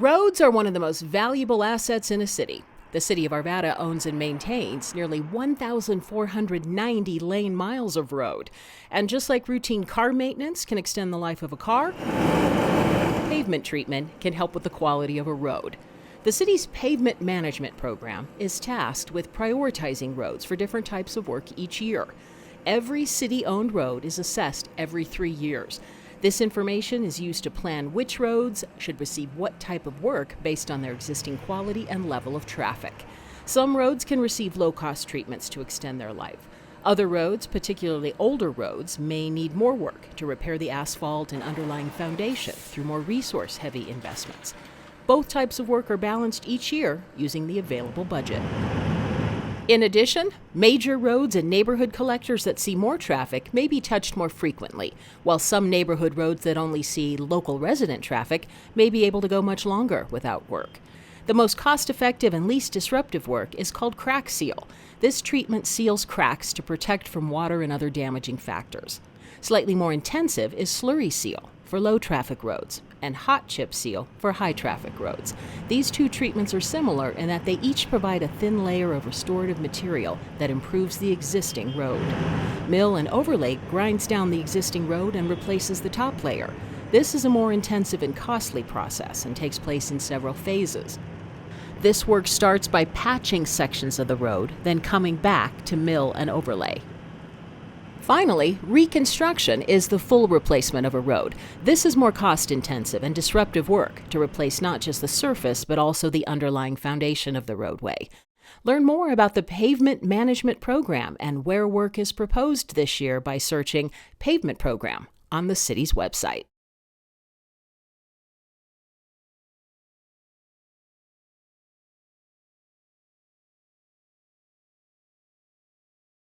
Roads are one of the most valuable assets in a city. The City of Arvada owns and maintains nearly 1,490 lane miles of road. And just like routine car maintenance can extend the life of a car, pavement treatment can help with the quality of a road. The city's pavement management program is tasked with prioritizing roads for different types of work each year. Every city-owned road is assessed every 3 years. This information is used to plan which roads should receive what type of work based on their existing quality and level of traffic. Some roads can receive low-cost treatments to extend their life. Other roads, particularly older roads, may need more work to repair the asphalt and underlying foundation through more resource-heavy investments. Both types of work are balanced each year using the available budget. In addition, major roads and neighborhood collectors that see more traffic may be touched more frequently, while some neighborhood roads that only see local resident traffic may be able to go much longer without work. The most cost-effective and least disruptive work is called crack seal. This treatment seals cracks to protect from water and other damaging factors. Slightly more intensive is slurry seal for low-traffic roads and hot chip seal for high-traffic roads. These two treatments are similar in that they each provide a thin layer of restorative material that improves the existing road. Mill and overlay grinds down the existing road and replaces the top layer. This is a more intensive and costly process and takes place in several phases. This work starts by patching sections of the road, then coming back to mill and overlay. Finally, reconstruction is the full replacement of a road. This is more cost-intensive and disruptive work to replace not just the surface, but also the underlying foundation of the roadway. Learn more about the Pavement Management Program and where work is proposed this year by searching Pavement Program on the city's website.